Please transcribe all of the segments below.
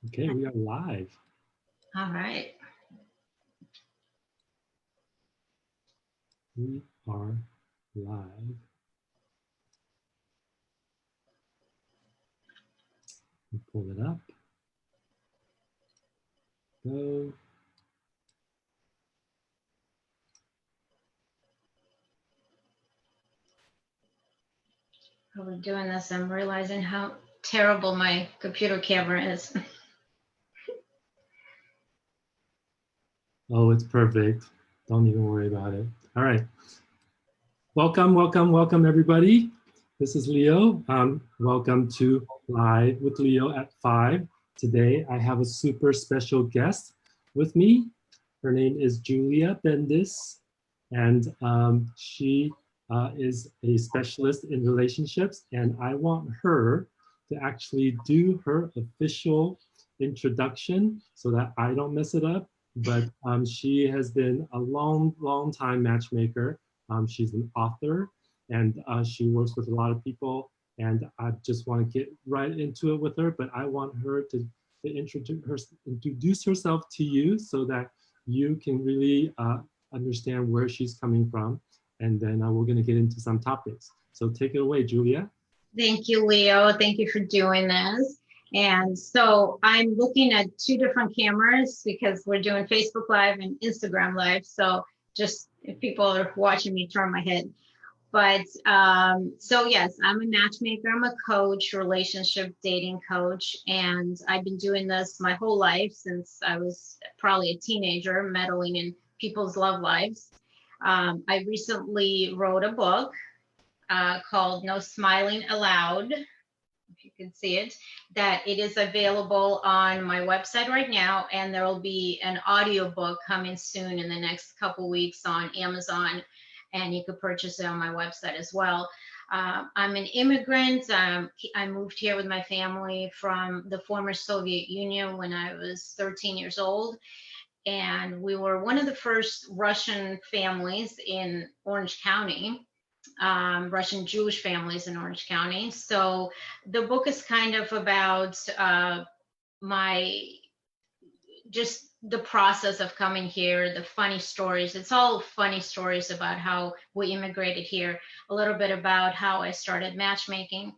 Okay, we are live. All right. We are live. Pull it up. Go. While we're doing this, I'm realizing how terrible my computer camera is. Oh, it's perfect. Don't even worry about it. All right. Welcome, welcome, welcome, everybody. This is Leo. Welcome to Live with Leo at 5. Today, I have a super special guest with me. Her name is Julia Bendis, and she is a specialist in relationships, and I want her to actually do her official introduction so that I don't mess it up. But she has been a long, long time matchmaker. She's an author, and she works with a lot of people. And I just want to get right into it with her, but I want her to introduce herself to you so that you can really understand where she's coming from. And then we're going to get into some topics. So take it away, Julia. Thank you, Leo. Thank you for doing this. And so I'm looking at two different cameras because we're doing Facebook Live and Instagram Live. So just if people are watching me turn my head. But so yes, I'm a matchmaker. I'm a coach, relationship dating coach, and I've been doing this my whole life since I was probably a teenager, meddling in people's love lives. I recently wrote a book called No Smiling Allowed, if you can see it, that it is available on my website right now, and there will be an audiobook coming soon in the next couple weeks on Amazon, and you could purchase it on my website as well. I'm an immigrant. I moved here with my family from the former Soviet Union when I was 13 years old. And we were one of the first Russian families in Orange County, Russian Jewish families in Orange County. So the book is kind of about my just the process of coming here, the funny stories. It's all funny stories about how we immigrated here, a little bit about how I started matchmaking.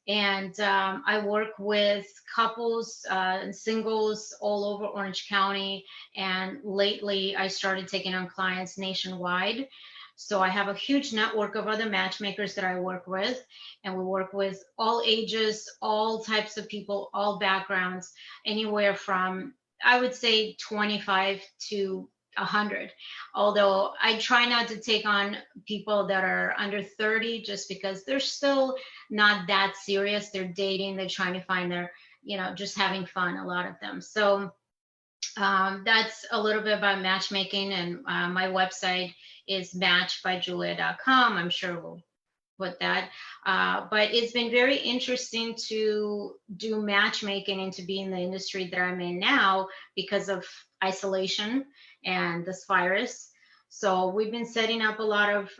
And I work with couples and singles all over Orange County. And lately, I started taking on clients nationwide. So I have a huge network of other matchmakers that I work with, and we work with all ages, all types of people, all backgrounds, anywhere from, I would say, 25 to 100. Although I try not to take on people that are under 30 just because they're still not that serious. They're dating, they're trying to find their, just having fun, a lot of them. So that's a little bit about matchmaking, and my website is matchbyjulia.com. I'm sure we'll put that. But it's been very interesting to do matchmaking and to be in the industry that I'm in now because of isolation and this virus. So we've been setting up a lot of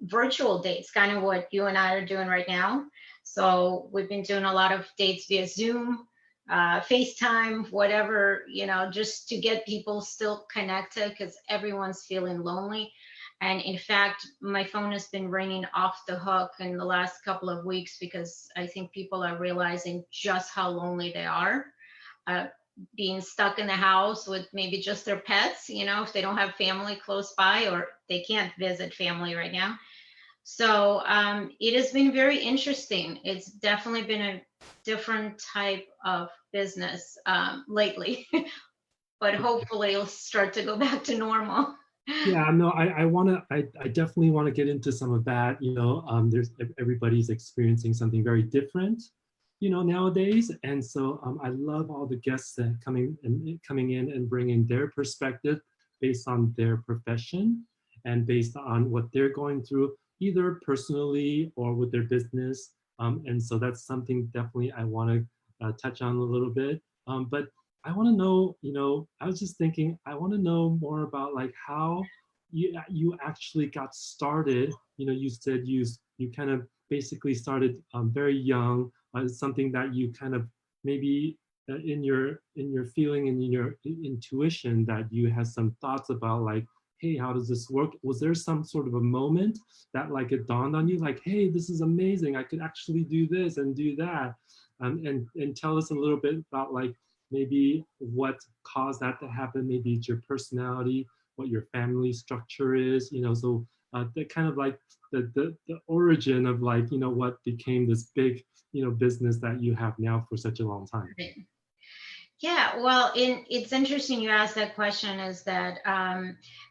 virtual dates, kind of what you and I are doing right now. So we've been doing a lot of dates via Zoom, FaceTime, whatever, just to get people still connected because everyone's feeling lonely. And in fact, my phone has been ringing off the hook in the last couple of weeks because I think people are realizing just how lonely they are, being stuck in the house with maybe just their pets, if they don't have family close by or they can't visit family right now. So it has been very interesting. It's definitely been a different type of business lately, but hopefully it'll start to go back to normal. Yeah, no, I definitely want to get into some of that. There's everybody's experiencing something very different, nowadays. And so I love all the guests that coming in and bringing their perspective based on their profession and based on what they're going through, either personally or with their business. And so that's something definitely I want to touch on a little bit. But I want to know, I was just thinking, I want to know more about like how you actually got started. You said you kind of basically started very young, something that you kind of maybe in your feeling and in your intuition that you had some thoughts about like, hey, how does this work? Was there some sort of a moment that like it dawned on you like, hey, this is amazing, I could actually do this and do that? And tell us a little bit about like maybe what caused that to happen. Maybe it's your personality, what your family structure is, you know. So the kind of like the origin of like, you know, what became this big, you know, business that you have now for such a long time. Yeah, well, it's interesting you asked that question, is that,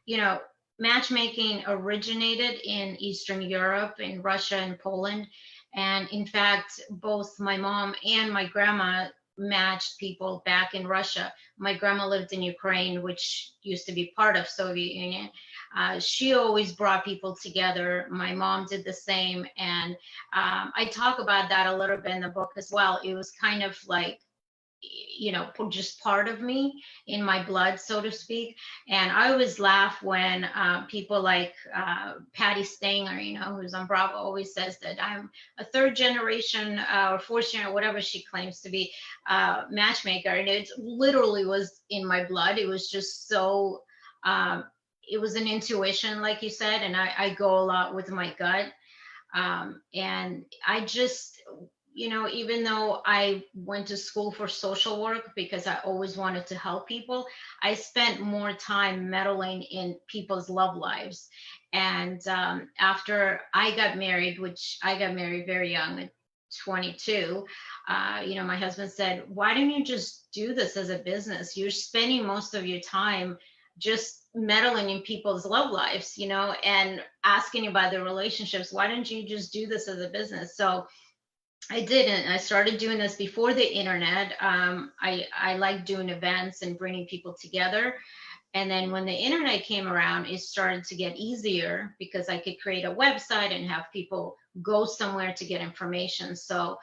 you know, matchmaking originated in Eastern Europe, in Russia and Poland. And in fact, both my mom and my grandma matched people back in Russia. My grandma lived in Ukraine, which used to be part of Soviet Union. She always brought people together. My mom did the same. And I talk about that a little bit in the book as well. It was kind of like, you know, just part of me, in my blood, so to speak. And I always laugh when people like Patty Stanger, you know, who's on Bravo, always says that I'm a third generation or fourth generation, whatever she claims to be, matchmaker. And it literally was in my blood. It was just so, it was an intuition, like you said, and I go a lot with my gut. And I just, you know, even though I went to school for social work because I always wanted to help people, I spent more time meddling in people's love lives. And after I got married, which I got married very young, at 22, you know, my husband said, why don't you just do this as a business? You're spending most of your time just meddling in people's love lives, you know, and asking about their relationships. Why don't you just do this as a business? So I did, and I started doing this before the internet. I like doing events and bringing people together. And then when the internet came around, it started to get easier because I could create a website and have people go somewhere to get information. So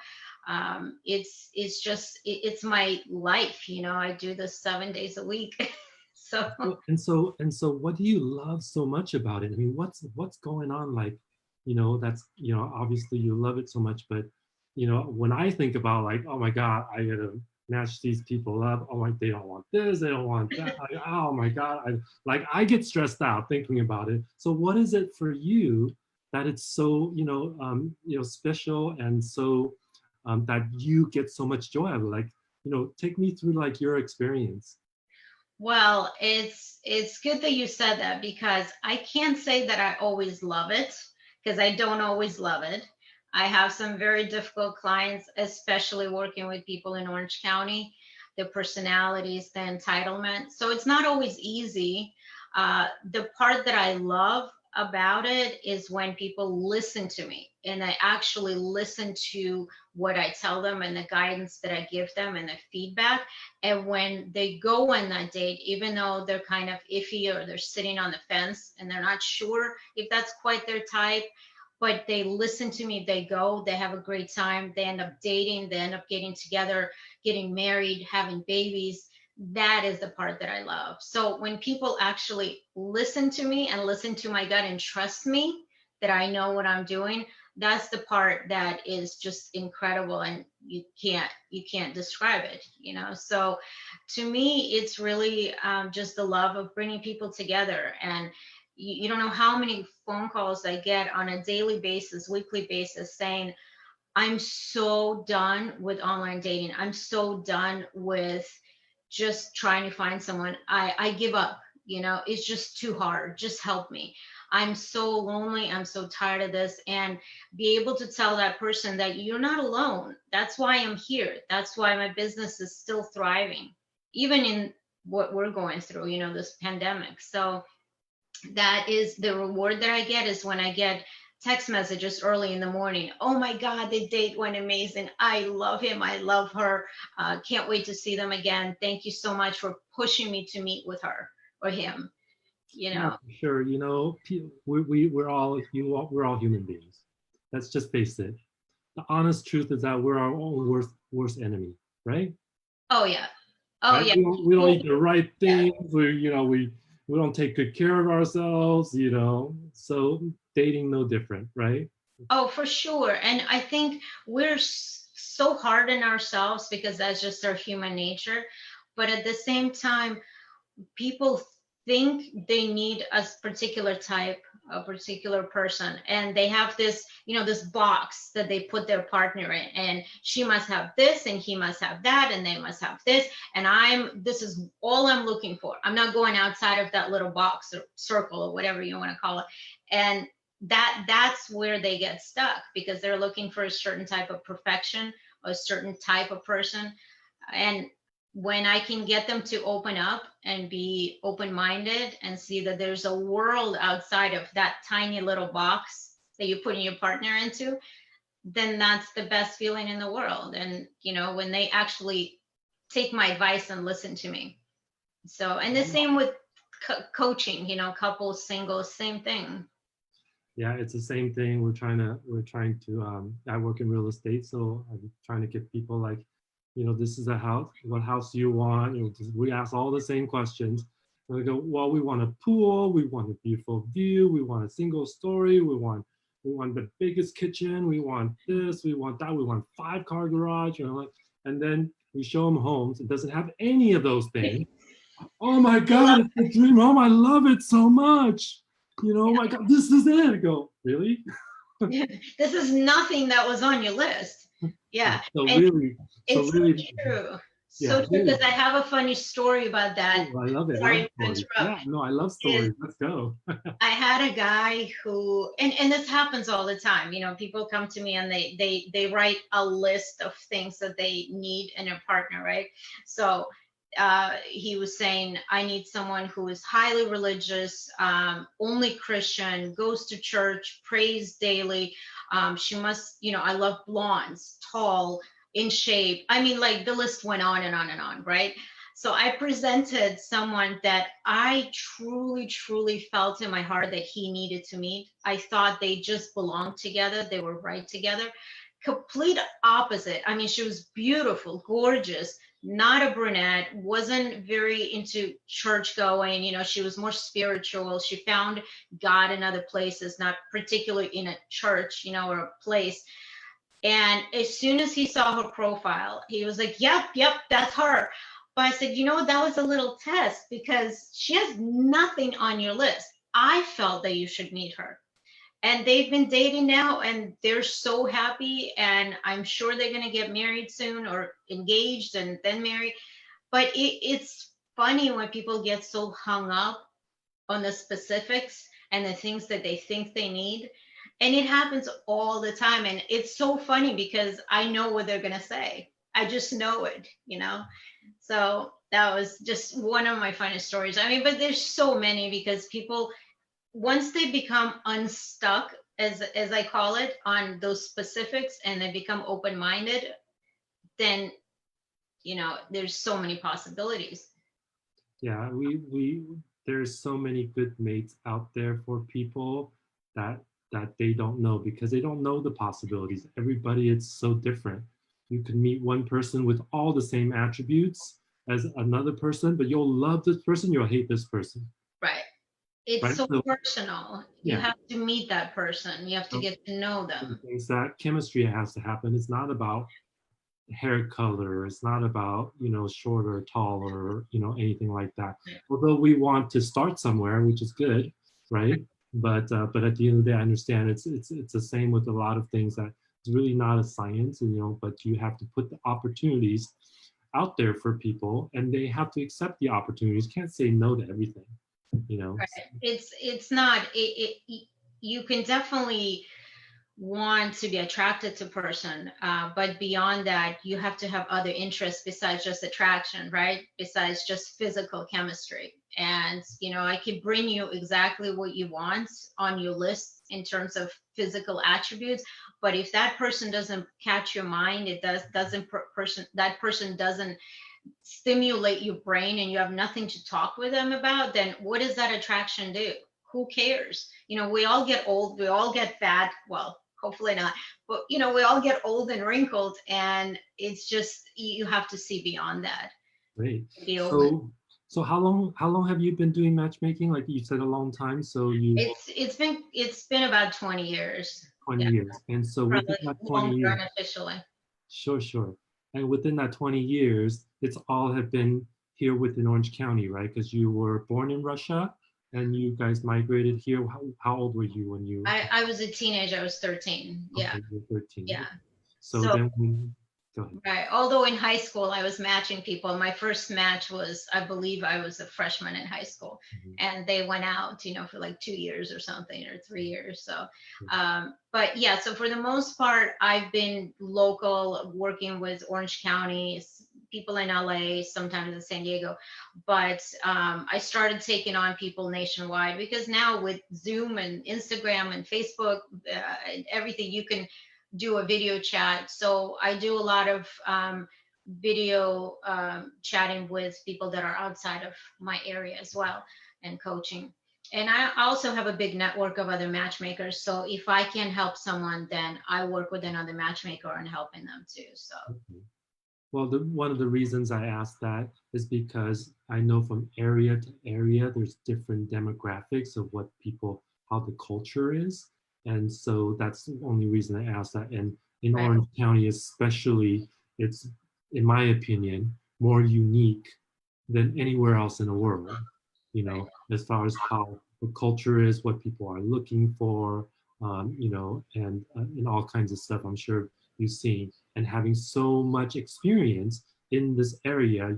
it's just it's my life, you know. I do this 7 days a week. So And so what do you love so much about it? I mean, what's going on? Like, you know, that's, you know, obviously you love it so much, but you know, when I think about like, oh my God, I gotta match these people up. Oh, like they don't want this, they don't want that. Like, oh my God, I get stressed out thinking about it. So what is it for you that it's so, you know, special and so that you get so much joy out of it? Like, you know, take me through like your experience. well, it's good that you said that, because I can't say that I always love it, because I don't always love it. I have some very difficult clients, especially working with people in Orange County, the personalities, the entitlement. So it's not always easy. The part that I love about it is when people listen to me and I actually listen to what I tell them and the guidance that I give them and the feedback. And when they go on that date, even though they're kind of iffy or they're sitting on the fence and they're not sure if that's quite their type, but they listen to me, they go, they have a great time, they end up dating, they end up getting together, getting married, having babies. That is the part that I love. So when people actually listen to me and listen to my gut and trust me that I know what I'm doing, that's the part that is just incredible, and you can't describe it, you know. So to me, it's really just the love of bringing people together. And you don't know how many phone calls I get on a daily basis, weekly basis, saying, I'm so done with online dating. I'm so done with just trying to find someone. I give up. You know, it's just too hard. Just help me. I'm so lonely. I'm so tired of this. And be able to tell that person that you're not alone. That's why I'm here. That's why my business is still thriving, even in what we're going through, you know, this pandemic. So that is the reward that I get, is when I get text messages early in the morning. Oh my God, the date went amazing. I love him. I love her. Can't wait to see them again. Thank you so much for pushing me to meet with her or him. You Yeah, know, for sure. You know, we're all human beings. Let's just face it. The honest truth is that we're our own worst enemy, right? oh yeah. Oh Right? yeah. We don't People, eat the right yeah. things. We don't take good care of ourselves. You know, so dating no different, right? Oh, for sure. And I think we're so hard on ourselves because that's just our human nature. But at the same time, people think they need a particular type, a particular person, and they have this, this box that they put their partner in, and she must have this and he must have that and they must have this, and this is all I'm looking for. I'm not going outside of that little box or circle or whatever you want to call it. And that's where they get stuck, because they're looking for a certain type of perfection, a certain type of person. And when I can get them to open up and be open-minded and see that there's a world outside of that tiny little box that you're putting your partner into, then that's the best feeling in the world. And, when they actually take my advice and listen to me. So, and the same with coaching, couples, singles, same thing. Yeah, it's the same thing. We're trying to, I work in real estate, so I'm trying to get people like, this is a house. What house do you want? We ask all the same questions. And we go, well, we want a pool. We want a beautiful view. We want a single story. We want the biggest kitchen. We want this. We want that. We want 5-car garage. And then we show them homes. It doesn't have any of those things. Oh my God, it's a dream home. I love it so much. Oh my God, this is it. I go, really? This is nothing that was on your list. Yeah. So really, it's really true. Yeah, so true, because I have a funny story about that. Oh, I love it. Sorry to to interrupt. interrupt. Yeah, no, I love stories. Let's go. I had a guy who, and this happens all the time, people come to me and they write a list of things that they need in a partner, right? So he was saying, I need someone who is highly religious, only Christian, goes to church, prays daily. She must, I love blondes, tall, in shape. I mean, like, the list went on and on and on, right? So I presented someone that I truly, truly felt in my heart that he needed to meet. I thought they just belonged together. They were right together. Complete opposite. I mean, she was beautiful, gorgeous, not a brunette, wasn't very into church going. She was more spiritual. She found God in other places, not particularly in a church, or a place. And as soon as he saw her profile, he was like, yep, that's her. But I said, that was a little test, because she has nothing on your list. I felt that you should meet her. And they've been dating now, and they're so happy. And I'm sure they're going to get married soon, or engaged and then married. But it's funny when people get so hung up on the specifics and the things that they think they need. And it happens all the time. And it's so funny, because I know what they're going to say. I just know it, So that was just one of my funniest stories. I mean, but there's so many, because people, once they become unstuck, as I call it, on those specifics, and they become open-minded, then, there's so many possibilities. Yeah, there's so many good mates out there for people that they don't know, because they don't know the possibilities. Everybody is so different. You can meet one person with all the same attributes as another person, but you'll love this person, you'll hate this person. Right. It's right? so personal. Yeah. You have to meet that person. You have to get to know them. Things that chemistry has to happen. It's not about hair color. It's not about, short or tall or, anything like that. Right. Although we want to start somewhere, which is good, right? But at the end of the day, I understand it's the same with a lot of things, that it's really not a science, but you have to put the opportunities out there for people, and they have to accept the opportunities. Can't say no to everything, Right. It's not, you can definitely want to be attracted to person, but beyond that, you have to have other interests besides just attraction, right? Besides just physical chemistry. And, I could bring you exactly what you want on your list in terms of physical attributes, but if that person doesn't catch your mind, that person doesn't stimulate your brain, and you have nothing to talk with them about, then what does that attraction do? Who cares? We all get old, we all get fat. Well, hopefully not, but we all get old and wrinkled, and it's just, you have to see beyond that. Great. So how long have you been doing matchmaking? Like you said, a long time. So it's been about 20 years. 20 years. And so within that 20 years, officially. Sure, sure. And within that 20 years, it's all have been here within Orange County, right? Because you were born in Russia and you guys migrated here. How old were you when you? I was a teenager. I was 13. Yeah. Okay, you were 13. Yeah. So So then, go ahead. right. Although in high school I was matching people. My first match was, I believe I was a freshman in high school, Mhm. and they went out, for like 2 years or something, or 3 years. So, Mhm. but yeah, so for the most part, I've been local, working with Orange County, people in LA, sometimes in San Diego. But I started taking on people nationwide, because now with Zoom and Instagram and Facebook, and everything, you can do a video chat. So I do a lot of video chatting with people that are outside of my area as well, and coaching. And I also have a big network of other matchmakers. So if I can help someone, then I work with another matchmaker and helping them too. So Okay. Well, one of the reasons I asked that is because I know from area to area, there's different demographics of what people, how the culture is. And so that's the only reason I asked that. And in right, Orange County, especially, it's, in my opinion, more unique than anywhere else in the world, right, as far as how the culture is, what people are looking for, and all kinds of stuff I'm sure you've seen. And having so much experience in this area,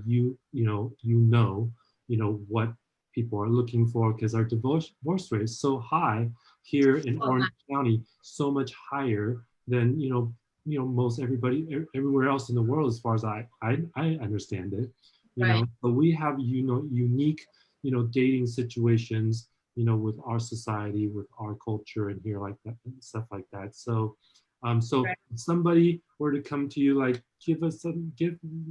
what people are looking for, because our divorce rate is so high here in oh, Orange County, so much higher than most everybody everywhere else in the world, as far as I understand it. right, But we have unique dating situations with our society, with our culture, and here like that and stuff like that. So right, if somebody were to come to you, like, give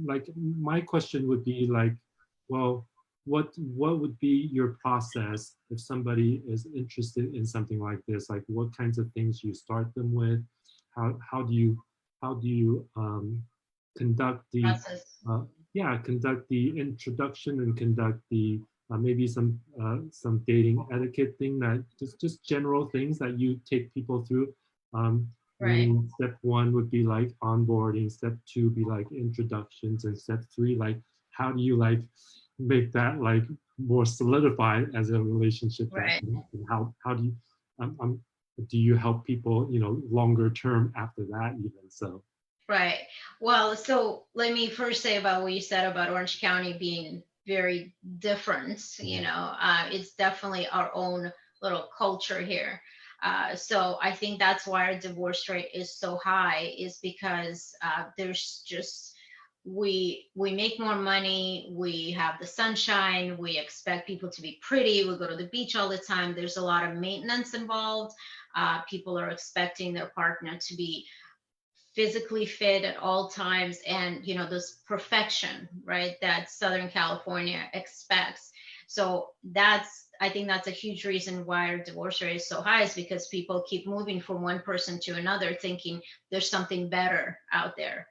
like, my question would be like, well, what would be your process if somebody is interested in something like this? Like, what kinds of things you start them with? How do you conduct the process. uh, yeah, conduct the introduction and conduct the maybe some dating etiquette thing, that just general things that you take people through. Right, Meaning step one would be like onboarding, step two be like introductions, and step three, like, how do you like make that like more solidified as a relationship, that right. and how do you help people longer term after that even so. Right. Well, so let me first say about what you said about Orange County being very different. Mhm. It's definitely our own little culture here. So I think that's why our divorce rate is so high, is because there's just, we make more money, we have the sunshine, we expect people to be pretty, we go to the beach all the time. There's a lot of maintenance involved. People are expecting their partner to be physically fit at all times, and this perfection, right, that Southern California expects. So I think that's a huge reason why our divorce rate is so high, is because people keep moving from one person to another, thinking there's something better out there.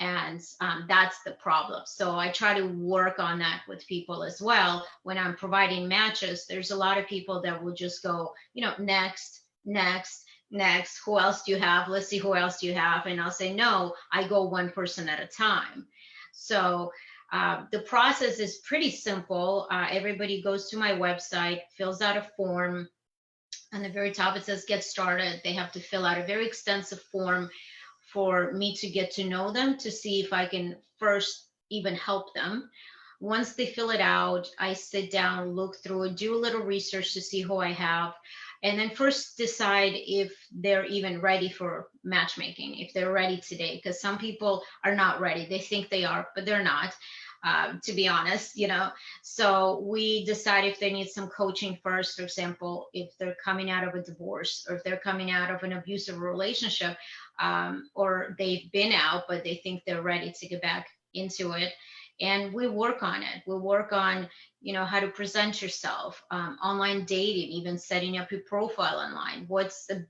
And that's the problem. So I try to work on that with people as well. When I'm providing matches, there's a lot of people that will just go, next, next, next. Who else do you have? Let's see, who else do you have? And I'll say, no, I go one person at a time. So the process is pretty simple. Everybody goes to my website, fills out a form. On the very top, it says get started. They have to fill out a very extensive form for me to get to know them, to see if I can first even help them. Once they fill it out, I sit down, look through it, do a little research to see who I have, and then first decide if they're even ready for matchmaking, if they're ready today. Because some people are not ready. They think they are, but they're not. To be honest. So we decide if they need some coaching first. For example, if they're coming out of a divorce, or if they're coming out of an abusive relationship, or they've been out, but they think they're ready to get back into it. And we work on it. We work on, how to present yourself, online dating, even setting up your profile online. What's the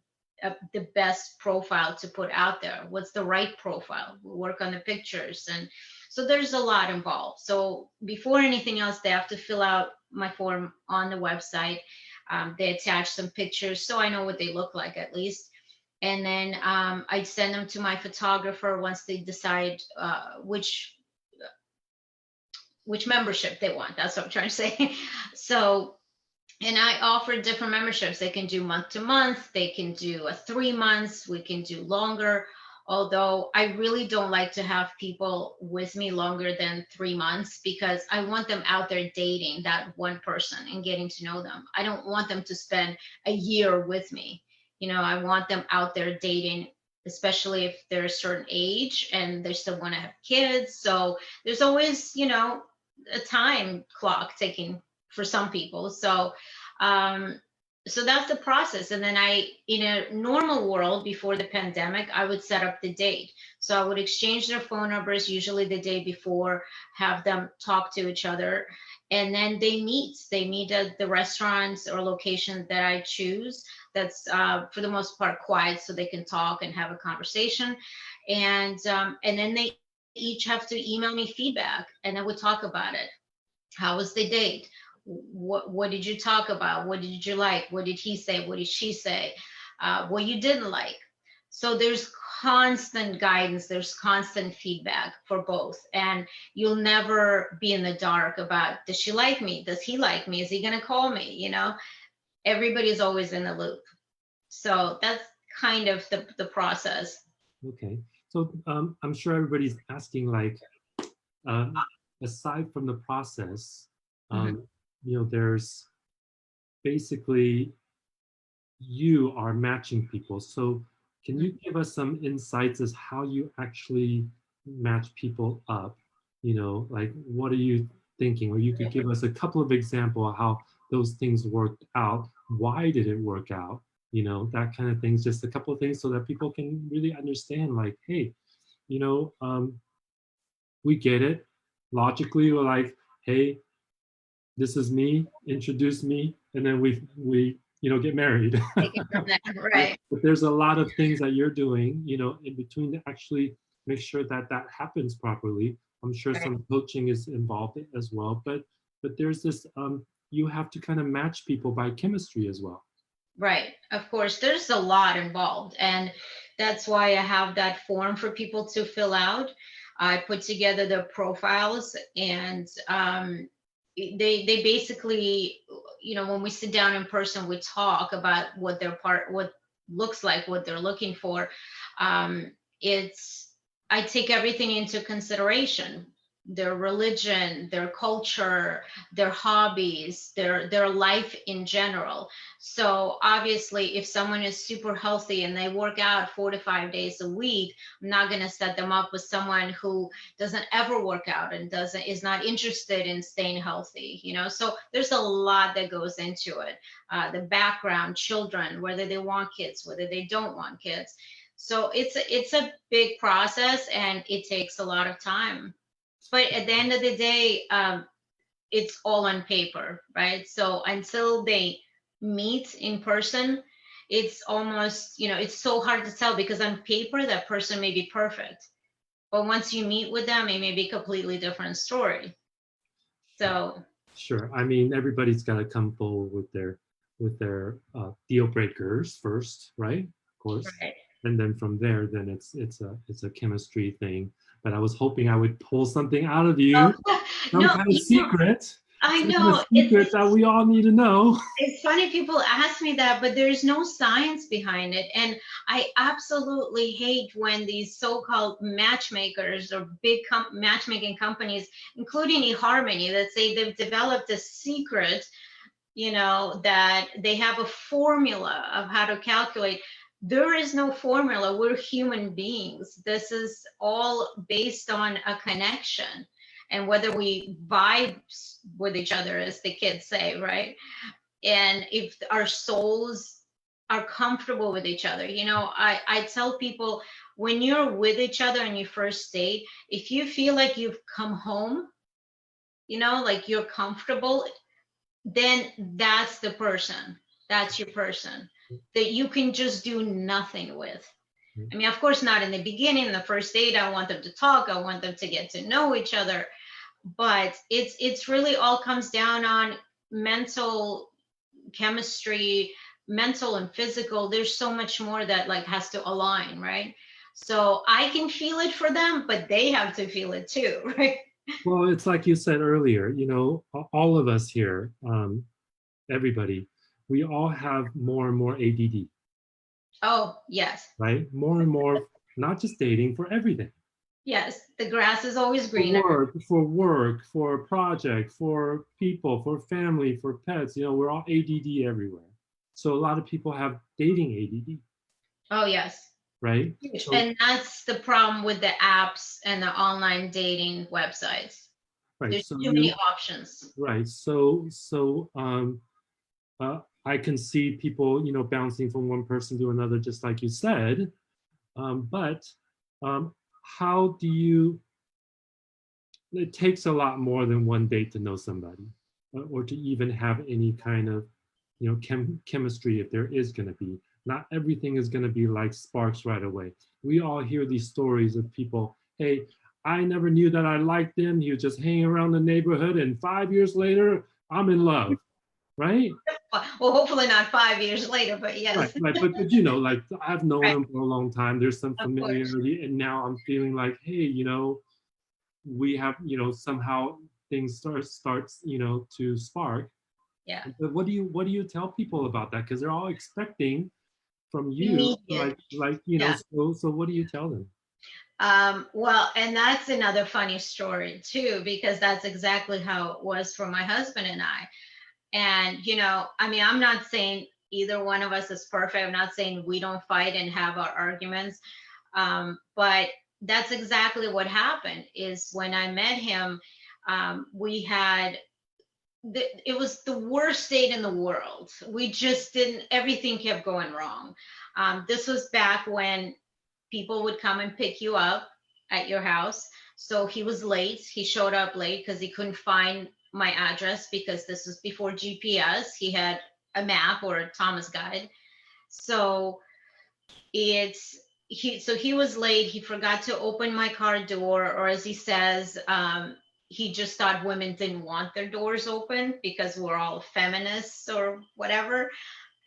best profile to put out there? What's the right profile? We work on the pictures. And so there's a lot involved. So before anything else, they have to fill out my form on the website. They attach some pictures, so I know what they look like at least. And then I send them to my photographer once they decide which membership they want. That's what I'm trying to say. So, and I offer different memberships. They can do month to month, they can do a 3 months, we can do longer. Although I really don't like to have people with me longer than 3 months, because I want them out there dating that one person and getting to know them. I don't want them to spend a year with me. I want them out there dating, especially if they're a certain age and they still want to have kids. So there's always, a time clock ticking for some people. Um, so that's the process. And then in a normal world before the pandemic, I would set up the date. So I would exchange their phone numbers, usually the day before, have them talk to each other. And then they meet at the restaurants or location that I choose. That's for the most part quiet, so they can talk and have a conversation. And then they each have to email me feedback, and then we talk about it. How was the date? What did you talk about? What did you like? What did he say? What did she say? What you didn't like? So there's constant guidance, there's constant feedback for both, and you'll never be in the dark about, does she like me? Does he like me? Is he going to call me? Everybody's always in the loop. So that's kind of the process. Okay. So I'm sure everybody's asking, like, aside from the process, there's basically, you are matching people. So can you give us some insights as how you actually match people up? Like, what are you thinking? Or you could give us a couple of examples of how those things worked out. Why did it work out? That kind of things, just a couple of things so that people can really understand, like, hey, we get it. Logically, we're like, hey, this is me, introduce me, and then we get married. Right. But there's a lot of things that you're doing, in between to actually make sure that that happens properly. I'm sure some coaching is involved as well, but there's this, you have to kind of match people by chemistry as well. Right. Of course, there's a lot involved. And that's why I have that form for people to fill out. I put together their profiles, and they basically, when we sit down in person, we talk about what looks like, what they're looking for. I take everything into consideration: their religion, their culture, their hobbies, their life in general. So obviously, if someone is super healthy and they work out 4 to 5 days a week, I'm not going to set them up with someone who doesn't ever work out and is not interested in staying healthy. So there's a lot that goes into it. The background, children, whether they want kids, whether they don't want kids. So it's a big process, and it takes a lot of time. But at the end of the day, it's all on paper, right? So until they meet in person, it's almost, it's so hard to tell, because on paper, that person may be perfect. But once you meet with them, it may be a completely different story. So. Sure. I mean, everybody's got to come forward with their deal breakers first, right? Of course. Right. And then from there, then it's a chemistry thing. But I was hoping I would pull something out of you, some kind of secret. I know. Kind of secret that we all need to know. It's funny people ask me that, but there's no science behind it. And I absolutely hate when these so-called matchmakers or big matchmaking companies, including eHarmony, that say they've developed a secret, that they have a formula of how to calculate. There is no formula. We're human beings. This is all based on a connection, and whether we vibe with each other, as the kids say, right? And if our souls are comfortable with each other. I tell people, when you're with each other and you first date, if you feel like you've come home, like you're comfortable, then that's the person. That's your person that you can just do nothing with. I mean, of course, not in the beginning, the first date. I want them to talk. I want them to get to know each other. But it's really all comes down on mental chemistry, mental and physical, there's so much more that like has to align, right? So I can feel it for them, but they have to feel it too, right? Well, it's like you said earlier, you know, all of us here, everybody, we all have more and more ADD, Oh, yes. right? More and more, not just dating, for everything. Yes. The grass is always For greener. work, for project, for people, for family, for pets, you know, we're all ADD everywhere. So a lot of people have dating ADD, Oh, yes. right? Huge. So, And that's the problem with the apps and the online dating websites. right. There's So too many you, options. right. I can see people, you know, bouncing from one person to another, just like you said. But how do you, it takes a lot more than one date to know somebody or to even have any kind of, you know, chemistry, if there is going to be. Not everything is going to be like sparks right away. We all hear these stories of people, hey, I never knew that I liked him. He was just hanging around the neighborhood, and 5 years later, I'm in love, right? Well, hopefully not 5 years later, but Right, yes. right. But you know, like I've known Right. him for a long time. There's some Of course. familiarity, and now I'm feeling like, hey, you know, we have, you know, somehow things starts, you know, to spark. Yeah. But what do you tell people about that? Because they're all expecting from you, Immediate. like you know. Yeah. So what do you tell them? Well, and that's another funny story too, because that's exactly how it was for my husband and I. And, you know, I mean, I'm not saying either one of us is perfect. I'm not saying we don't fight and have our arguments. But that's exactly what happened is when I met him, we had, it was the worst date in the world. We just didn't, everything kept going wrong. This was back when people would come and pick you up at your house. So he was late. He showed up late because he couldn't find my address because this was before GPS. He had a map or a Thomas guide. So it's he was late. He forgot to open my car door, or as he says, he just thought women didn't want their doors open because we're all feminists or whatever.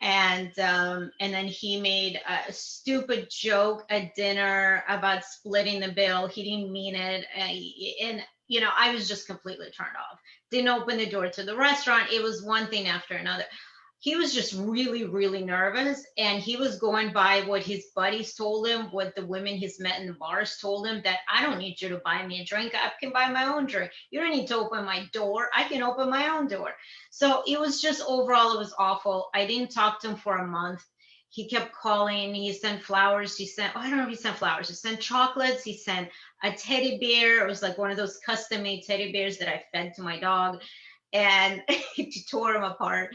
And then he made a stupid joke at dinner about splitting the bill. He didn't mean it, and you know, I was just completely turned off. Didn't open the door to the restaurant. It was one thing after another. He was just really, really nervous, and he was going by what his buddies told him, what the women he's met in the bars told him, that I don't need you to buy me a drink. I can buy my own drink. You don't need to open my door. I can open my own door. So it was just overall, it was awful. I didn't talk to him for a month. He kept calling. He sent flowers. He sent, oh, I don't know if he sent flowers. He sent chocolates. He sent a teddy bear. It was like one of those custom made teddy bears that I fed to my dog. And he tore him apart.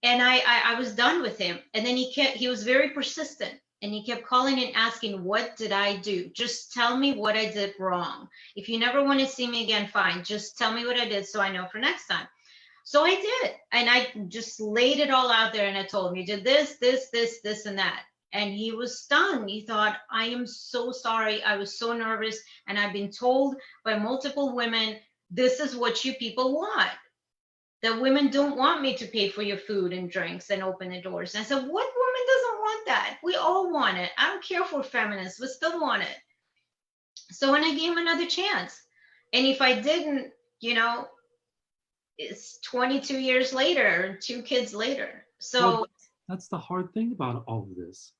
And I was done with him. And then he was very persistent, and he kept calling and asking, what did I do? Just tell me what I did wrong. If you never want to see me again, fine. Just tell me what I did so I know for next time. So I did. And I just laid it all out there, and I told him, you did this, and that. And he was stunned. He thought, I am so sorry. I was so nervous. And I've been told by multiple women, this is what you people want, that women don't want me to pay for your food and drinks and open the doors. And I said, what woman doesn't want that? We all want it. I don't care if we're feminists, we still want it. So when I gave him another chance, and if I didn't, you know, it's 22 years later, 2 kids later. Well, So that's the hard thing about all of this.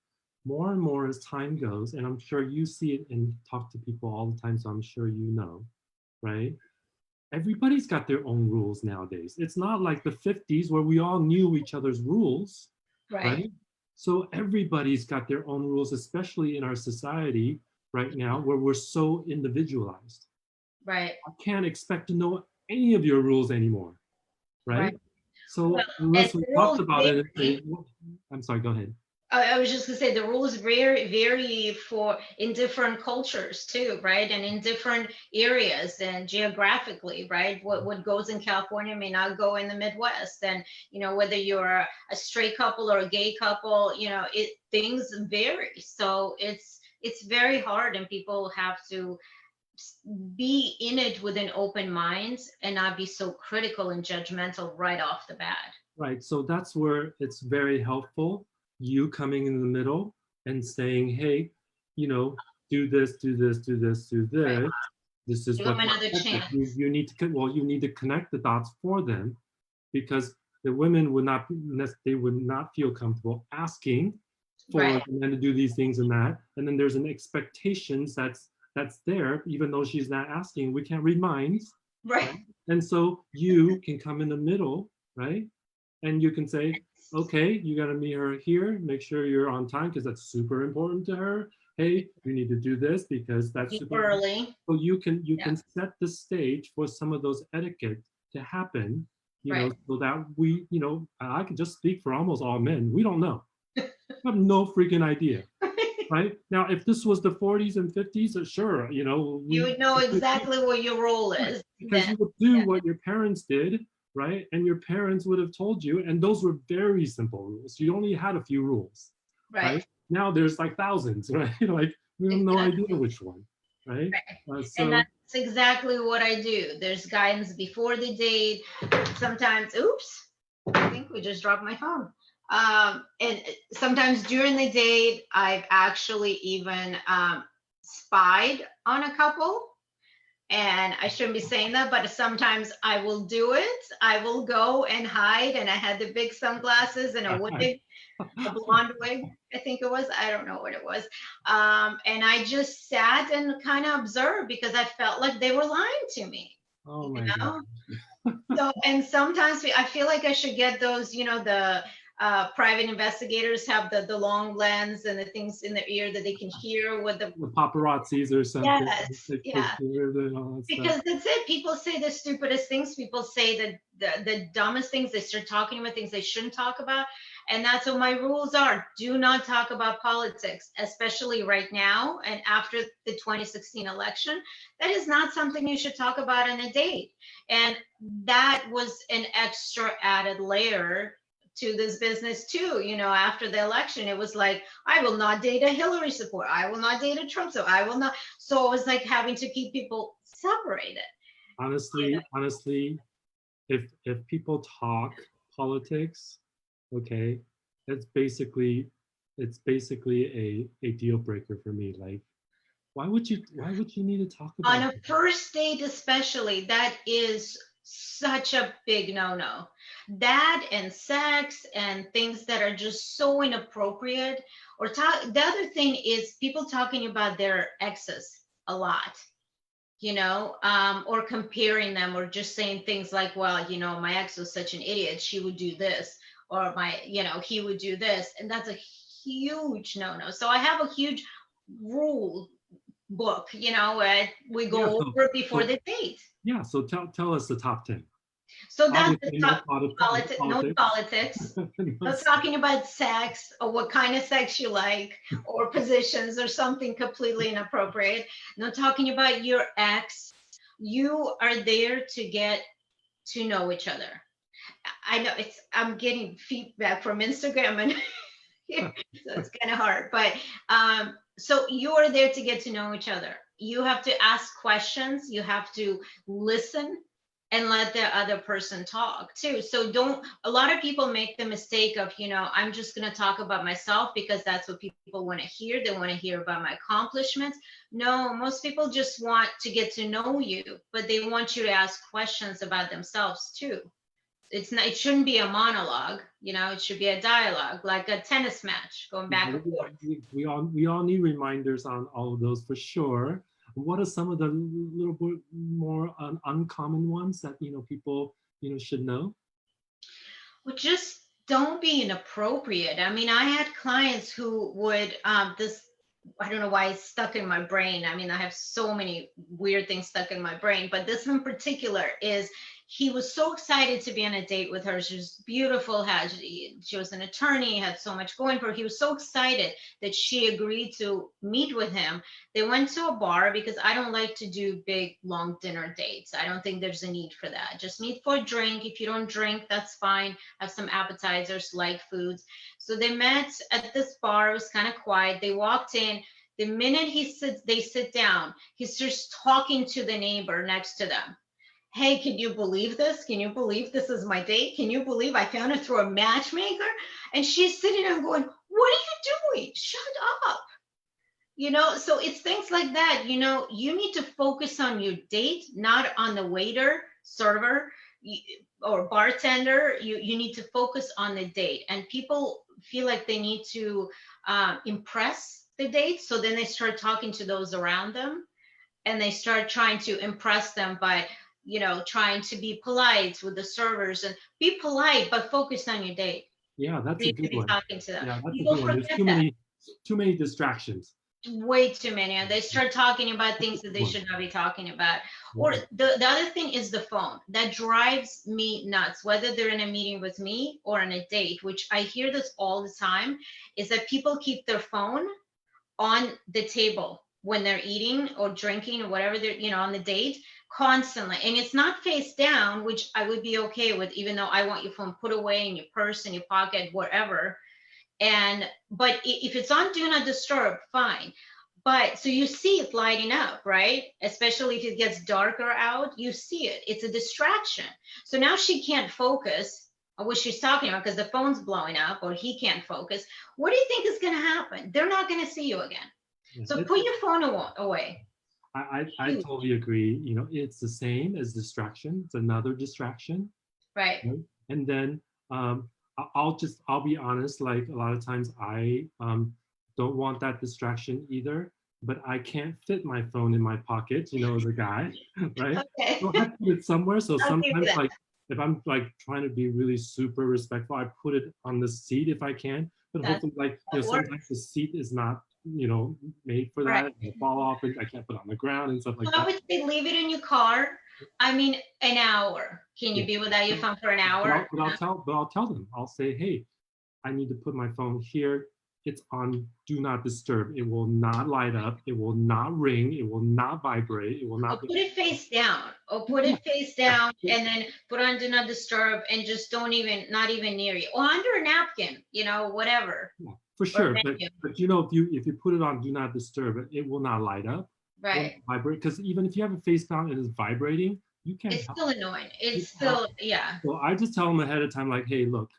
More and more as time goes, and I'm sure you see it and talk to people all the time, so I'm sure you know, right? Everybody's got their own rules nowadays. It's not like the 50s where we all knew each other's rules, right, right? So everybody's got their own rules, especially in our society right now where we're so individualized. right, I can't expect to know any of your rules anymore, right. right? Well, So and unless we the talked rules about it, vary. I'm sorry, go ahead. I was just gonna say the rules vary for in different cultures too, right? And in different areas and geographically, right? What goes in California may not go in the Midwest. And you know, whether you're a straight couple or a gay couple, you know, it things vary. So it's very hard, and people have to be in it with an open mind and not be so critical and judgmental right off the bat. Right. So that's where it's very helpful. You coming in the middle and saying, hey, you know, do this, do this, do this, do Right. this. This is Give them what's another expected. You, chance. you need to, well, you need to connect the dots for them because the women would not, they would not feel comfortable asking for Right. the men to do these things and that. And then there's an expectations that's there, even though she's not asking. We can't read minds, right? Right. And so you can come in the middle, right? And you can say, okay, you got to meet her here. Make sure you're on time because that's super important to her. Hey, you need to do this because that's super important. Early. So you Yeah. can set the stage for some of those etiquette to happen, Right. so that we, I can just speak for almost all men. We don't know. I have no freaking idea. Right now, if this was the 40s and 50s, sure, You would know we exactly what your role right, is because then. you would do Yeah. what your parents did, right? And your parents would have told you, and those were very simple rules. You only had a few rules, Right. right? Now there's like thousands, right? Like we have no idea Exactly. which one, right? Right. And So that's exactly what I do. There's guidance before the date. Sometimes, oops, I think we just dropped my phone. And sometimes during the date, I've actually even spied on a couple. And I shouldn't be saying that, but sometimes I will do it. I will go and hide. And I had the big sunglasses and a wig, a blonde wig, I think it was. I don't know what it was. And I just sat and kind of observed because I felt like they were lying to me, oh you my God. know? So, and sometimes I feel like I should get those, the private investigators have the long lens and the things in their ear that they can hear what the, The paparazzis or something, yes, take yeah. pictures and all that stuff. Because that's it. People say the stupidest things. People say the dumbest things. They start talking about things they shouldn't talk about. And that's what my rules are. Do not talk about politics, especially right now and after the 2016 election. That is not something you should talk about on a date. And that was an extra added layer to this business too. After the election, it was like, I will not date a Hillary supporter. I will not date a Trump. So I will not. So it was like having to keep people separated. Honestly, if people talk politics, okay, it's basically a deal breaker for me. Like, why would you need to talk On about a first date, especially, that is such a big no-no. That and sex and things that are just so inappropriate. Or the other thing is people talking about their exes a lot. Or comparing them, or just saying things like, well, my ex was such an idiot. She would do this, or he would do this. And that's a huge no-no. So I have a huge rule book, where we yeah, go over it before the date. so tell us the top 10. So that's the Obviously, no top no politics. politics. Not talking about sex or what kind of sex you like or positions or something completely inappropriate. Not talking about your ex. You are there to get to know each other. I know I'm getting feedback from Instagram and so it's kind of hard, but so you are there to get to know each other. You have to ask questions. You have to listen and let the other person talk too. So a lot of people make the mistake of, I'm just going to talk about myself because that's what people want to hear. They want to hear about my accomplishments. No, most people just want to get to know you, but they want you to ask questions about themselves too. It shouldn't be a monologue, it should be a dialogue, like a tennis match going back and forth. We all need reminders on all of those for sure. What are some of the little bit more uncommon ones that people should know? Well, just don't be inappropriate. I mean, I had clients who would this I don't know why it's stuck in my brain. I mean, I have so many weird things stuck in my brain, but this in particular is he was so excited to be on a date with her. She was beautiful, she was an attorney, had so much going for her. He was so excited that she agreed to meet with him. They went to a bar because I don't like to do big, long dinner dates. I don't think there's a need for that. Just meet for a drink. If you don't drink, that's fine. Have some appetizers, light foods. So they met at this bar. It was kind of quiet. They walked in. The minute they sit down, he starts talking to the neighbor next to them. hey, can you believe this? Can you believe this is my date? Can you believe I found her through a matchmaker? And she's sitting there going, what are you doing? Shut up. So it's things like that. You need to focus on your date, not on the waiter, server, or bartender. You need to focus on the date. And people feel like they need to impress the date. So then they start talking to those around them, and they start trying to impress them by, trying to be polite with the servers, and be polite, but focus on your date. Yeah, that's a You need to good be one. talking to them. Yeah, that's a People good one. There's forget that. too many distractions. Way too many, and they start talking about That's a things that good they one. should not be talking about. Or Yeah. the other thing is the phone. That drives me nuts, whether they're in a meeting with me or on a date, which I hear this all the time, is that people keep their phone on the table when they're eating or drinking or whatever they're, on the date, constantly. And it's not face down, which I would be okay with, even though I want your phone put away in your purse, in your pocket, wherever. But if it's on do not disturb, fine. But so you see it lighting up, right? Especially if it gets darker out, you see it. It's a distraction. So now she can't focus on what she's talking about because the phone's blowing up, or he can't focus. What do you think is going to happen? They're not going to see you again. Yeah. So put your phone away. I totally agree. It's the same as distraction. It's another distraction. Right. And then I'll be honest, like a lot of times I don't want that distraction either, but I can't fit my phone in my pocket, as a guy, right? Okay. So I have to put it somewhere. So I'll give you sometimes, that. like, if I'm like trying to be really super respectful, I put it on the seat if I can, but That, hopefully, like, that works. sometimes the seat is not, made for Right. that. It'll fall off, and I can't put it on the ground and stuff like I that. would say leave it in your car. I mean, an hour. Can you Yeah. be without your phone for an hour? But I'll tell them. I'll say, hey, I need to put my phone here. It's on do not disturb. It will not light up. It will not ring. It will not vibrate. It will Or not. put it face down. Or put it face down and then put on do not disturb, and just not even near you. Or under a napkin, whatever. Yeah, for sure. But if you put it on do not disturb, it will not light up. Right. Vibrate, because even if you have it face down and it's vibrating, you can't It's help. still annoying. It's You can't help. still, yeah. So I just tell them ahead of time, like, hey, look,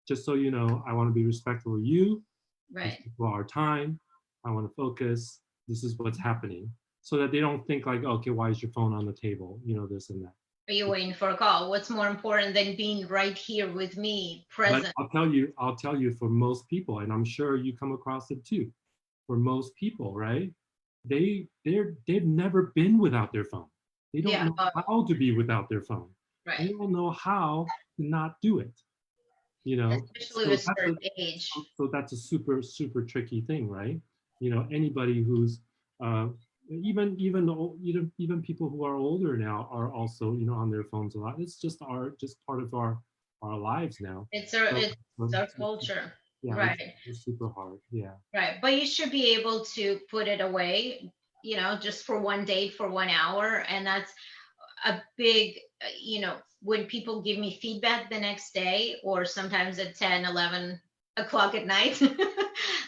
just so you know, I want to be respectful of you. These Right. people are time. I want to focus. This is what's happening, so that they don't think like, okay, why is your phone on the table? This and that. Are you waiting for a call? What's more important than being right here with me, But present? I'll tell you, for most people, and I'm sure you come across it too. For most people, right? They've never been without their phone. They don't Yeah. know how to be without their phone. They Right. don't know how to not do it. Especially with a certain age. So that's a super super tricky thing, right? Anybody who's uh, even people who are older now are also on their phones a lot. It's just part of our lives now. It's So, our culture. yeah, Right. it's super hard. Yeah. Right. But you should be able to put it away, just for one date, for 1 hour. And that's a big, when people give me feedback the next day, or sometimes at 10, 11 o'clock at night,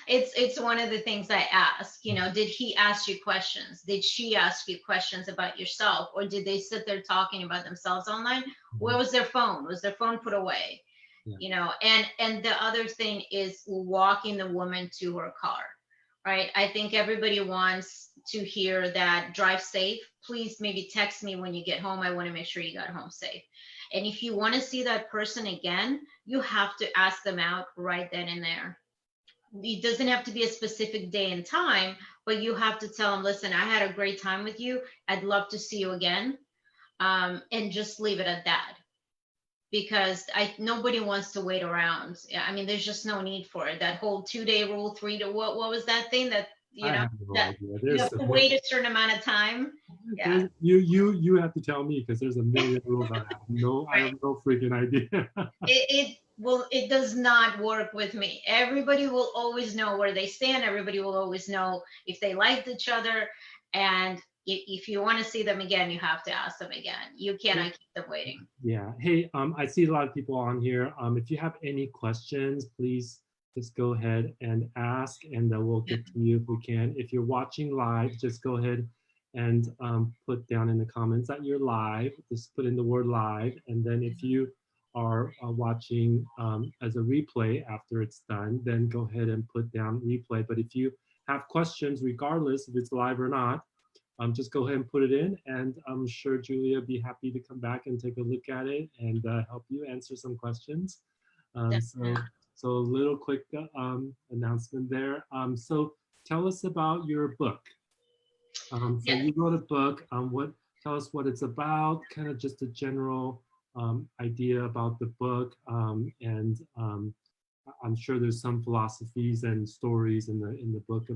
it's one of the things I ask, did he ask you questions? Did she ask you questions about yourself? Or did they sit there talking about themselves online? Where was their phone? Was their phone put away? Yeah. And the other thing is walking the woman to her car, right? I think everybody wants to hear that drive safe. Please maybe text me when you get home. I want to make sure you got home safe. And if you want to see that person again, you have to ask them out right then and there. It doesn't have to be a specific day and time, but you have to tell them, listen, I had a great time with you. I'd love to see you again. And just leave it at that, because nobody wants to wait around. I mean, there's just no need for it. That whole 2-day rule, what was that thing that I have no that idea. you have to wait a certain amount of time? Yeah. You have to tell me, because there's a million rules. I have Right. no freaking idea. It does not work with me. Everybody will always know where they stand. Everybody will always know if they liked each other. And if you want to see them again, you have to ask them again. You cannot keep them waiting. Yeah. Hey, I see a lot of people on here. If you have any questions, please just go ahead and ask, and we'll get to you if we can. If you're watching live, just go ahead and put down in the comments that you're live. Just put in the word live. And then if you are watching as a replay after it's done, then go ahead and put down replay. But if you have questions, regardless if it's live or not, just go ahead and put it in, and I'm sure Julia would be happy to come back and take a look at it and help you answer some questions. So, Definitely. so a little quick announcement there. So tell us about your book. So Yeah. you wrote a book. Tell us what it's about, kind of just a general idea about the book, and I'm sure there's some philosophies and stories in the book.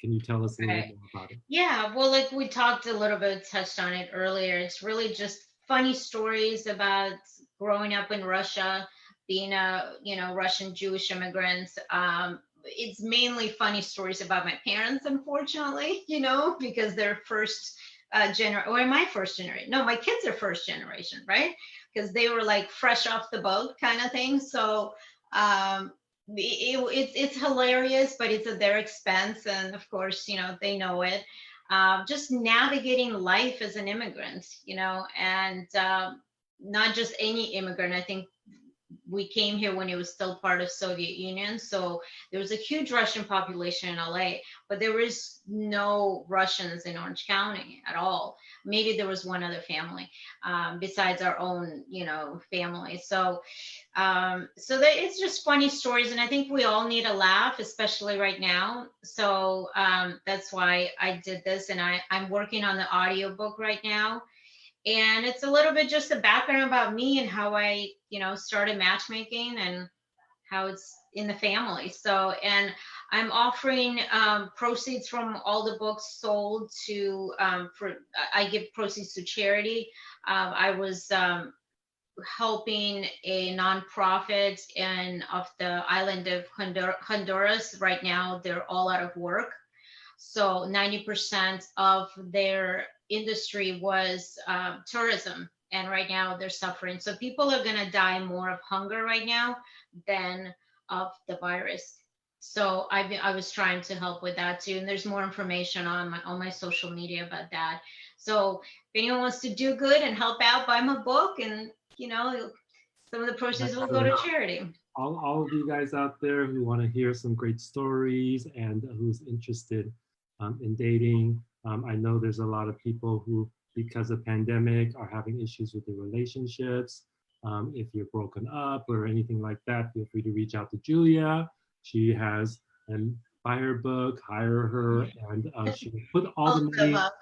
Can you tell us a little Right. more about it? Yeah, well, like we talked a little bit, touched on it earlier. It's really just funny stories about growing up in Russia, being a, Russian Jewish immigrant. It's mainly funny stories about my parents, unfortunately, because they're first generation, or my first generation. No, my kids are first generation, right? Because they were like fresh off the boat kind of thing. So um, it's hilarious, but it's at their expense, and of course, they know it. Just navigating life as an immigrant, and not just any immigrant. I think we came here when it was still part of Soviet Union. So there was a huge Russian population in LA, but there was no Russians in Orange County at all. Maybe there was one other family besides our own, family. So that it's just funny stories, and I think we all need a laugh, especially right now. So that's why I did this, and I'm working on the audiobook right now, and it's a little bit just a background about me and how I, started matchmaking and how it's in the family. So, and I'm offering proceeds from all the books sold to for I give proceeds to charity. I was helping a nonprofit in of the island of Honduras. Right now, they're all out of work. So 90% of their industry was tourism, and right now they're suffering. So people are going to die more of hunger right now than of the virus. So I was trying to help with that too, and there's more information on my social media about that. So if anyone wants to do good and help out, buy my book, and some of the proceeds will go Excellent. to charity. All of you guys out there who want to hear some great stories and who's interested in dating. I know there's a lot of people who, because of pandemic, are having issues with their relationships. If you're broken up or anything like that, feel free to reach out to Julia. She has, and buy her book, hire her, and she will put all I'll the live money up.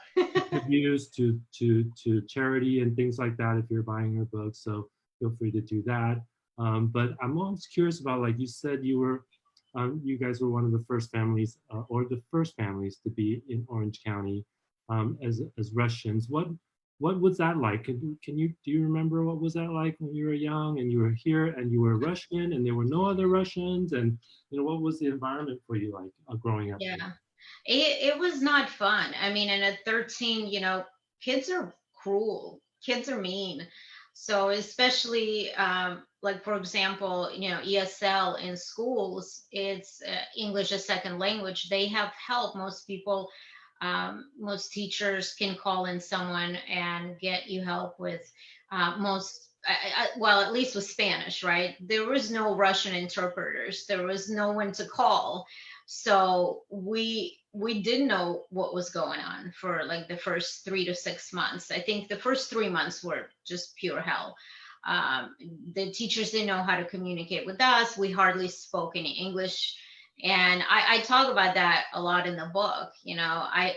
contributes to charity and things like that if you're buying her book. So feel free to do that. But I'm always curious about, like you said, you guys were one of the first families, or the first families to be in Orange County as Russians. What was that like? Do you remember what was that like when you were young and you were here and you were Russian and there were no other Russians, and what was the environment for you like growing up here? Yeah. It was not fun. I mean, and at 13, kids are cruel. Kids are mean. So especially like for example, ESL in schools, it's English as second language. They have help. Most people, most teachers can call in someone and get you help with well, at least with Spanish, right? There was no Russian interpreters. There was no one to call, so we didn't know what was going on for like the first 3 to 6 months. I think the first 3 months were just pure hell. The teachers didn't know how to communicate with us. We hardly spoke any English, and I talk about that a lot in the book. I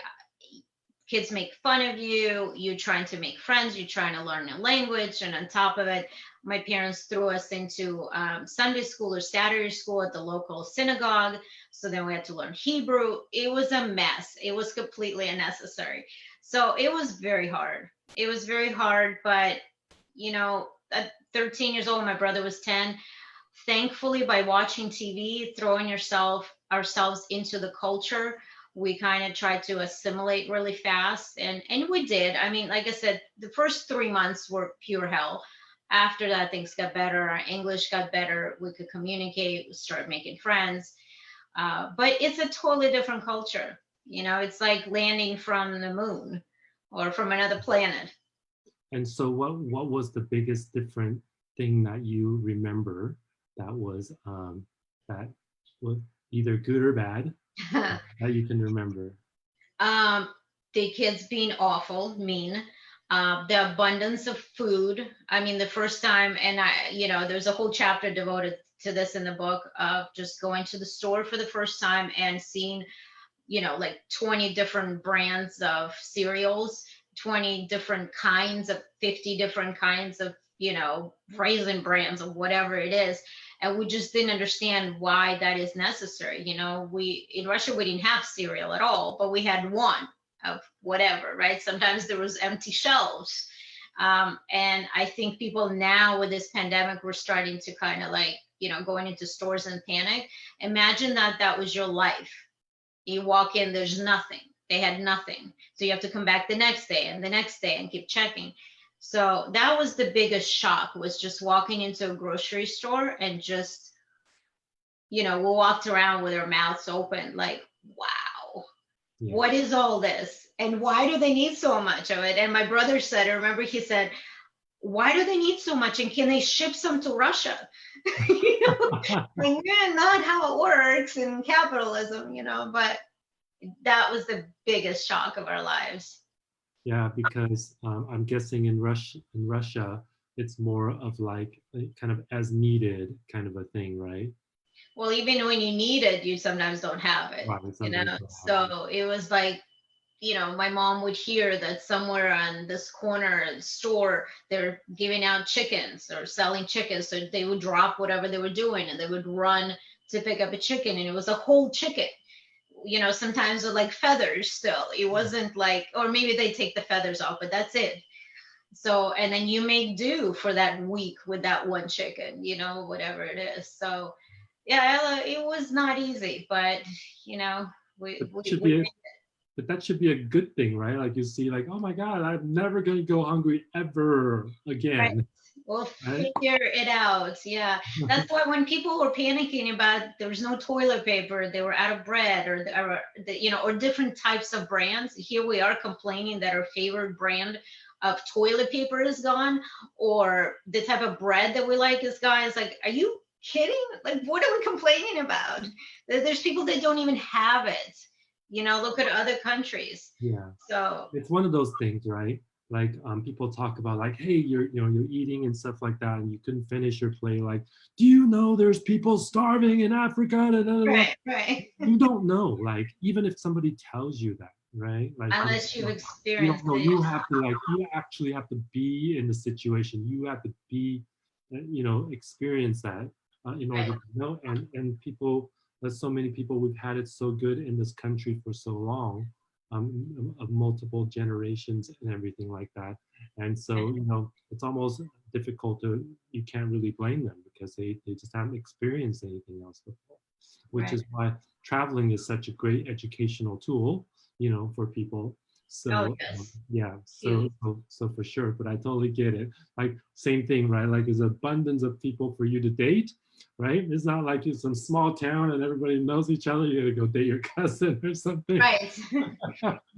kids make fun of you, you're trying to make friends, you're trying to learn a language, and on top of it, my parents threw us into Sunday school or Saturday school at the local synagogue. So then we had to learn Hebrew. It was a mess. It was completely unnecessary. So it was very hard. It was very hard, but at 13 years old, my brother was 10. Thankfully, by watching TV, throwing ourselves into the culture, we kind of tried to assimilate really fast, and we did. I mean, like I said, the first 3 months were pure hell. After that, things got better. Our English got better. We could communicate. We started making friends. But it's a totally different culture. It's like landing from the moon. or from another planet. And so what was the biggest different thing that you remember that was that was either good or bad that you can remember? The kids being awful, mean, the abundance of food. I mean, the first time, and there's a whole chapter devoted to this in the book of just going to the store for the first time and seeing, like 20 different brands of cereals, 20 different kinds of 50 different kinds of, raisin brands or whatever it is. And we just didn't understand why that is necessary. In Russia, we didn't have cereal at all, but we had one of whatever, right? Sometimes there was empty shelves. And I think people now with this pandemic, we're starting to kind of like, going into stores and panic. Imagine that was your life. You walk in, there's nothing. They had nothing. So you have to come back the next day and the next day and keep checking. So that was the biggest shock, was just walking into a grocery store and just, we walked around with our mouths open, like, wow, Yeah. what is all this? And why do they need so much of it? And my brother said, I remember he said, why do they need so much? And can they ship some to Russia? Like, yeah, not how it works in capitalism, but that was the biggest shock of our lives. Yeah, because I'm guessing in Russia, it's more of like kind of as needed kind of a thing, right? Well, even when you need it, you sometimes don't have it, Right, sometimes don't have it. So it was like, my mom would hear that somewhere on this corner store, they're giving out chickens or selling chickens. So they would drop whatever they were doing and they would run to pick up a chicken. And it was a whole chicken, sometimes with like feathers still. It wasn't like, or maybe they take the feathers off, but that's it. So, and then you make do for that week with that one chicken, whatever it is. So, yeah, it was not easy, but, But that should be a good thing, right? Like you see, like, oh my God, I'm never going to go hungry ever again. Right. We'll figure it out. Yeah. That's why when people were panicking about there was no toilet paper, they were out of bread or different types of brands. Here we are complaining that our favorite brand of toilet paper is gone, or the type of bread that we like is gone. It's like, are you kidding? Like, what are we complaining about? There's people that don't even have it. Look at other countries. Yeah. So it's one of those things, right? Like people talk about like, hey, you're eating and stuff like that, and you couldn't finish your plate. Like, do you know there's people starving in Africa? Right. You don't know. Like, even if somebody tells you that, right? Like, unless you've experienced it. You have to you actually have to be in the situation. You have to be, experience that in order to know. And people, there's so many people, we've had it so good in this country for so long, of multiple generations and everything like that. And so, it's almost difficult you can't really blame them because they just haven't experienced anything else before, which is why traveling is such a great educational tool, for people. So yeah, so for sure, but I totally get it. Like same thing, right? Like there's abundance of people for you to date, right? It's not like you're some small town and everybody knows each other. You gotta go date your cousin or something. Right.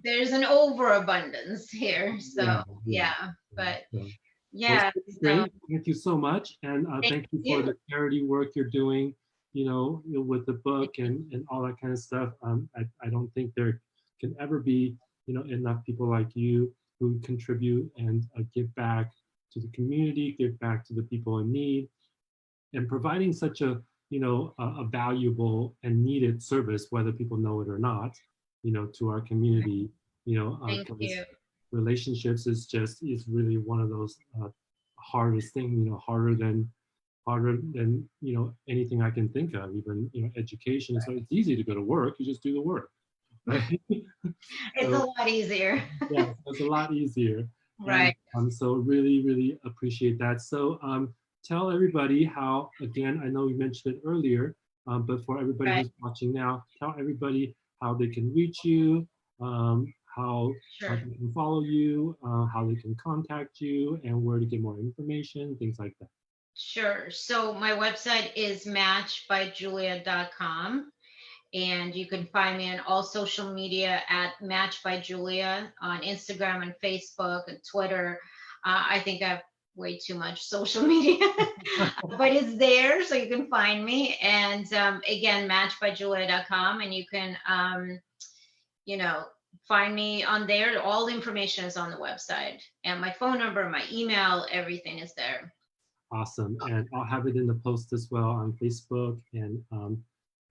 There's an overabundance here. So but yeah. Well, great. Thank you so much. And thank you for the charity work you're doing, with the book and all that kind of stuff. I don't think there can ever be, enough people like you who contribute and give back to the community, give back to the people in need, and providing such a valuable and needed service, whether people know it or not, to our community. Thank you. Relationships is really one of those hardest thing, harder than anything I can think of, even education. So it's easy to go to work, you just do the work, right? It's a lot easier. Yeah, it's a lot easier, right? And, so really appreciate that. So tell everybody how, again, I know we mentioned it earlier, but for everybody who's watching now, tell everybody how they can reach you, how they can follow you, how they can contact you, and where to get more information, things like that. Sure. So my website is matchbyjulia.com. And you can find me on all social media at Match by Julia on Instagram and Facebook and Twitter. I think I have way too much social media, but it's there, so you can find me. And again, matchbyjulia.com, and you can, you know, find me on there. All the information is on the website, and my phone number, my email, everything is there. Awesome. And I'll have it in the post as well on Facebook, and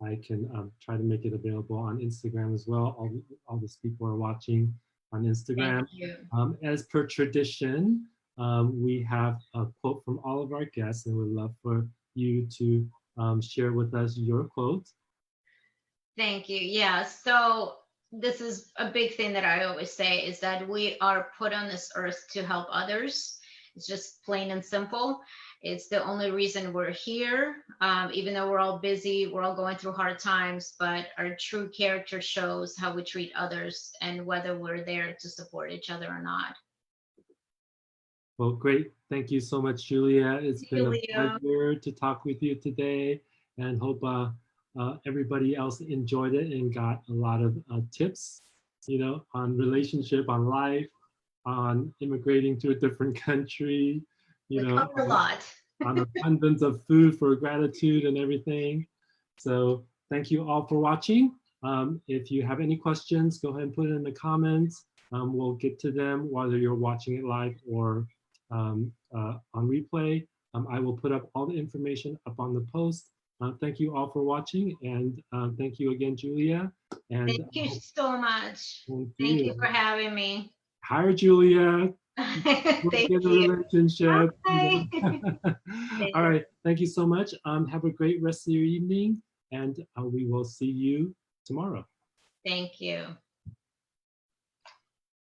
I can try to make it available on Instagram as well. All these people are watching on Instagram. Thank you. As per tradition, we have a quote from all of our guests, and we'd love for you to share with us your quote. Thank you. Yeah. So this is a big thing that I always say is that we are put on this earth to help others. It's just plain and simple. It's the only reason we're here. Even though we're all busy, we're all going through hard times, but our true character shows how we treat others and whether we're there to support each other or not. Well, great. Thank you so much, Julia. It's been a Julia. pleasure to talk with you today, and hope everybody else enjoyed it and got a lot of tips, you know, on relationship, on life, on immigrating to a different country, you know, A lot. on abundance of food for gratitude and everything. So thank you all for watching. If you have any questions, go ahead and put it in the comments. We'll get to them whether you're watching it live or on replay. I will put up all the information up on the post. Thank you all for watching, and thank you again, Julia. And thank you so much. Thank you for having me. Hire Julia. Thank get a you. relationship. Bye. All right. Thank you so much. Have a great rest of your evening, and we will see you tomorrow. Thank you.